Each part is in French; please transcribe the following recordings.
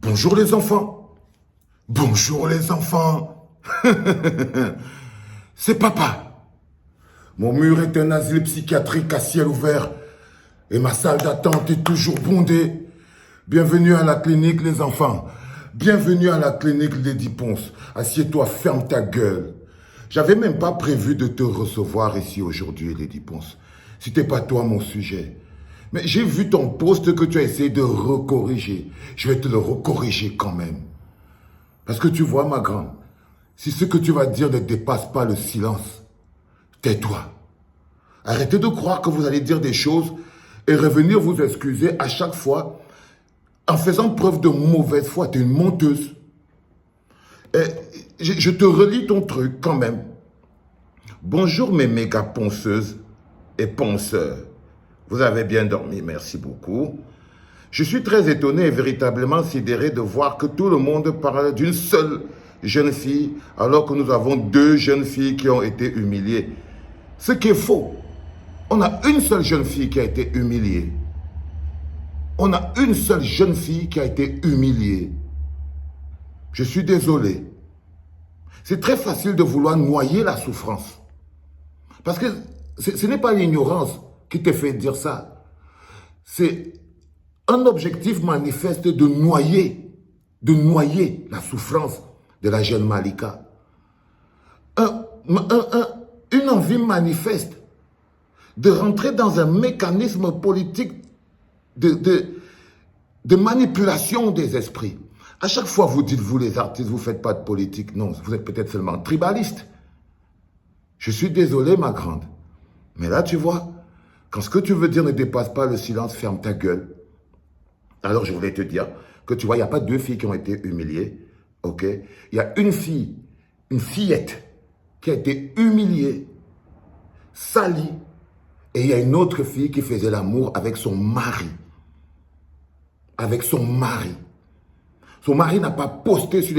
Bonjour les enfants. Bonjour les enfants. C'est papa. Mon mur est un asile psychiatrique à ciel ouvert et ma salle d'attente est toujours bondée. Bienvenue à la clinique les enfants. Bienvenue à la clinique Lady Ponce. Assieds-toi, ferme ta gueule. J'avais même pas prévu de te recevoir ici aujourd'hui, Lady Ponce. C'était pas toi mon sujet. Mais j'ai vu ton post que tu as essayé de recorriger. Je vais te le recorriger quand même. Parce que tu vois, ma grande, si ce que tu vas dire ne dépasse pas le silence, tais-toi. Arrêtez de croire que vous allez dire des choses et revenir vous excuser à chaque fois en faisant preuve de mauvaise foi. Tu es une menteuse. Et je te relis ton truc quand même. Bonjour mes méga ponceuses et ponceurs. Vous avez bien dormi, merci beaucoup. Je suis très étonné et véritablement sidéré de voir que tout le monde parle d'une seule jeune fille alors que nous avons deux jeunes filles qui ont été humiliées. Ce qui est faux. On a une seule jeune fille qui a été humiliée. On a une seule jeune fille qui a été humiliée. Je suis désolé. C'est très facile de vouloir noyer la souffrance. Parce que ce n'est pas l'ignorance qui te fait dire ça. C'est un objectif manifeste de noyer la souffrance de la jeune Malika. Une envie manifeste de rentrer dans un mécanisme politique de manipulation des esprits. À chaque fois, vous dites, vous les artistes, vous ne faites pas de politique. Non, vous êtes peut-être seulement tribaliste. Je suis désolé, ma grande. Mais là, tu vois, quand ce que tu veux dire ne dépasse pas le silence, ferme ta gueule. Alors, je voulais te dire que tu vois, il n'y a pas deux filles qui ont été humiliées, ok? Il y a une fille, une fillette, qui a été humiliée, salie, et il y a une autre fille qui faisait l'amour avec son mari. Avec son mari. Son mari n'a pas posté sur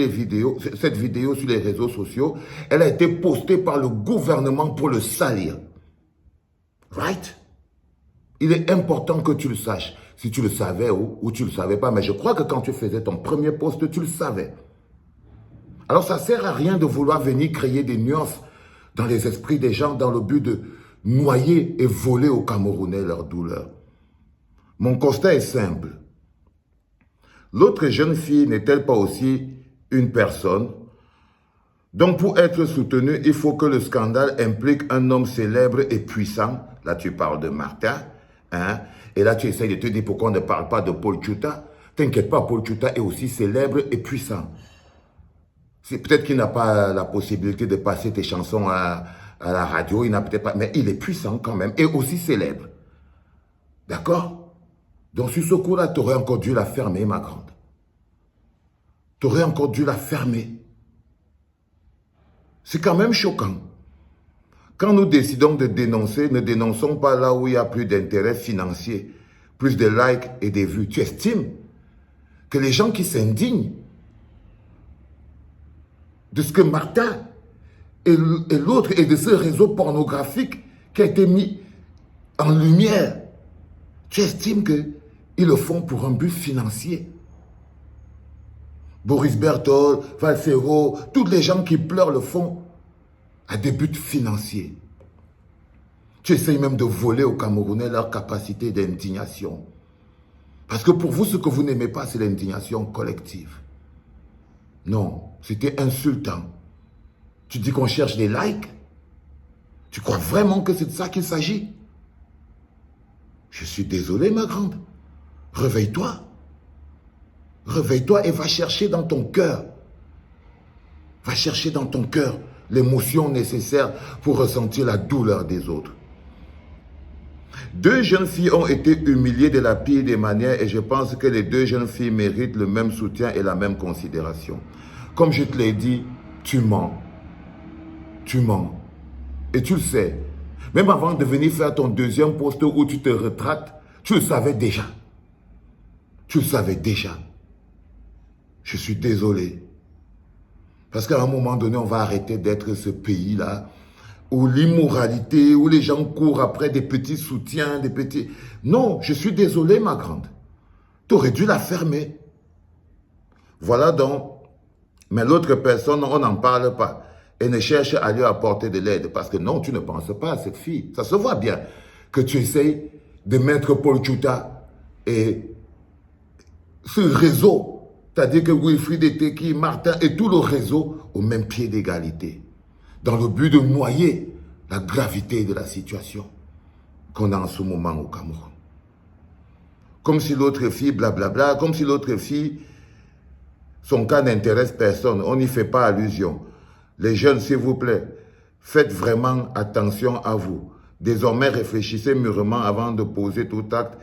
cette vidéo sur les réseaux sociaux. Elle a été postée par le gouvernement pour le salir. Right? Il est important que tu le saches. Si tu le savais ou tu ne le savais pas. Mais je crois que quand tu faisais ton premier post, tu le savais. Alors ça ne sert à rien de vouloir venir créer des nuances dans les esprits des gens dans le but de noyer et voler aux Camerounais leur douleur. Mon constat est simple. L'autre jeune fille n'est-elle pas aussi une personne? Donc pour être soutenue, il faut que le scandale implique un homme célèbre et puissant. Là tu parles de Martin. Hein? Et là tu essayes de te dire pourquoi on ne parle pas de Paul Tchouta. T'inquiète pas, Paul Tchouta est aussi célèbre et puissant. Peut-être qu'il n'a pas la possibilité de passer tes chansons à la radio, il n'a peut-être pas, mais il est puissant quand même et aussi célèbre. D'accord? Donc sur ce coup-là, tu aurais encore dû la fermer, ma grande. Tu aurais encore dû la fermer. C'est quand même choquant. Quand nous décidons de dénoncer, ne dénonçons pas là où il y a plus d'intérêt financier, plus de likes et de vues. Tu estimes que les gens qui s'indignent de ce que Martin et l'autre et de ce réseau pornographique qui a été mis en lumière, tu estimes qu'ils le font pour un but financier. Boris Berthold, Valsero, tous les gens qui pleurent le font à des buts financiers. Tu essayes même de voler aux Camerounais leur capacité d'indignation. Parce que pour vous, ce que vous n'aimez pas, c'est l'indignation collective. Non, c'était insultant. Tu dis qu'on cherche des likes? Tu crois vraiment que c'est de ça qu'il s'agit? Je suis désolé, ma grande. Réveille-toi. Réveille-toi et va chercher dans ton cœur. Va chercher dans ton cœur l'émotion nécessaire pour ressentir la douleur des autres. Deux jeunes filles ont été humiliées de la pire des manières et je pense que les deux jeunes filles méritent le même soutien et la même considération. Comme je te l'ai dit, tu mens. Tu mens. Et tu le sais. Même avant de venir faire ton deuxième post où tu te retractes, tu le savais déjà. Tu le savais déjà. Je suis désolé. Parce qu'à un moment donné, on va arrêter d'être ce pays-là où l'immoralité, où les gens courent après des petits soutiens, des petits... Non, je suis désolé, ma grande. Tu aurais dû la fermer. Voilà donc. Mais l'autre personne, on n'en parle pas. Et ne cherche à lui apporter de l'aide. Parce que non, tu ne penses pas à cette fille. Ça se voit bien que tu essayes de mettre Paul Tchouta et ce réseau, c'est-à-dire que Wilfried Eteki, Martin et tout le réseau au même pied d'égalité. Dans le but de noyer la gravité de la situation qu'on a en ce moment au Cameroun. Comme si l'autre fille, blablabla, comme si l'autre fille, son cas n'intéresse personne. On n'y fait pas allusion. Les jeunes, s'il vous plaît, faites vraiment attention à vous. Désormais, réfléchissez mûrement avant de poser tout acte.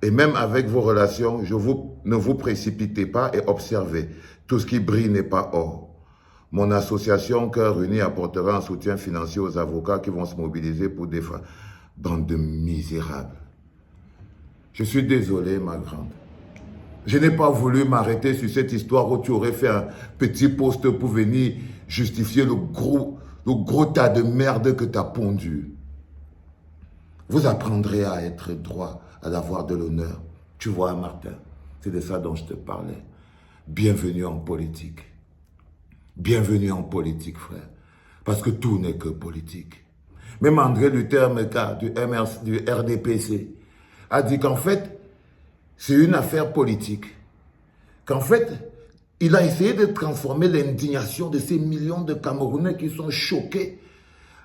Et même avec vos relations, ne vous précipitez pas et observez. Tout ce qui brille n'est pas or. Mon association Cœur Uni apportera un soutien financier aux avocats qui vont se mobiliser pour défendre. Bande de misérables. Je suis désolé, ma grande. Je n'ai pas voulu m'arrêter sur cette histoire où tu aurais fait un petit post pour venir justifier le gros tas de merde que tu as pondu. Vous apprendrez à être droit, à avoir de l'honneur. Tu vois, Martin, c'est de ça dont je te parlais. Bienvenue en politique. Bienvenue en politique, frère. Parce que tout n'est que politique. Même André Luther Meka du RDPC a dit qu'en fait, c'est une affaire politique. Qu'en fait, il a essayé de transformer l'indignation de ces millions de Camerounais qui sont choqués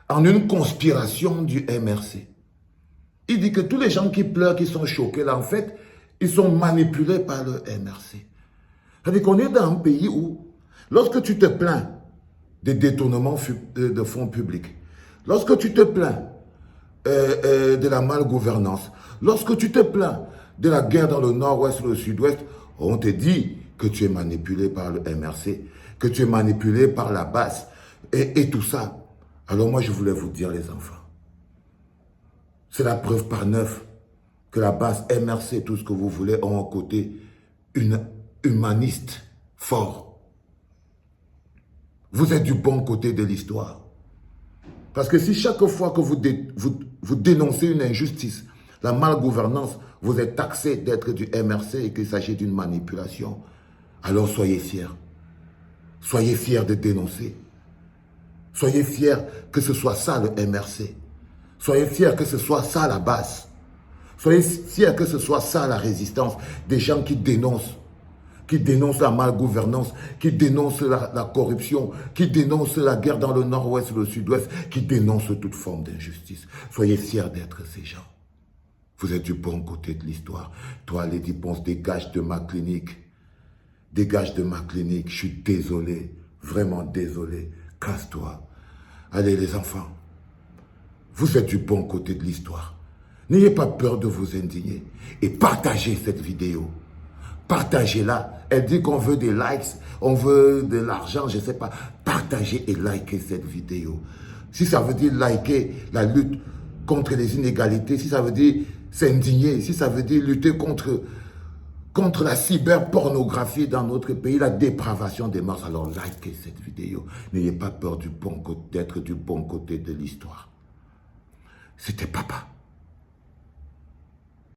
en une conspiration du MRC. Il dit que tous les gens qui pleurent, qui sont choqués, là, en fait, ils sont manipulés par le MRC. C'est-à-dire qu'on est dans un pays où, lorsque tu te plains des détournements de fonds publics, lorsque tu te plains de la malgouvernance, lorsque tu te plains de la guerre dans le nord-ouest ou le sud-ouest, on te dit que tu es manipulé par le MRC, que tu es manipulé par la base et tout ça. Alors moi, je voulais vous dire, les enfants, c'est la preuve par 9 que la base MRC, tout ce que vous voulez, ont un côté humaniste fort. Vous êtes du bon côté de l'histoire. Parce que si chaque fois que vous dénoncez une injustice, la malgouvernance, vous êtes taxé d'être du MRC et qu'il s'agit d'une manipulation, alors soyez fiers. Soyez fiers de dénoncer. Soyez fiers que ce soit ça le MRC. Soyez fiers que ce soit ça la base. Soyez fiers que ce soit ça la résistance. Des gens qui dénoncent la malgouvernance, qui dénoncent la corruption, qui dénoncent la guerre dans le nord-ouest et le sud-ouest, qui dénoncent toute forme d'injustice. Soyez fiers d'être ces gens. Vous êtes du bon côté de l'histoire. Toi, Lady Ponce, dégage de ma clinique. Dégage de ma clinique. Je suis désolé. Vraiment désolé. Casse-toi. Allez, les enfants. Vous êtes du bon côté de l'histoire. N'ayez pas peur de vous indigner. Et partagez cette vidéo. Partagez-la. Elle dit qu'on veut des likes, on veut de l'argent, je ne sais pas. Partagez et likez cette vidéo. Si ça veut dire liker la lutte contre les inégalités, si ça veut dire s'indigner, si ça veut dire lutter contre la cyberpornographie dans notre pays, la dépravation des mœurs, alors likez cette vidéo. N'ayez pas peur d'être du bon côté de l'histoire. C'était papa.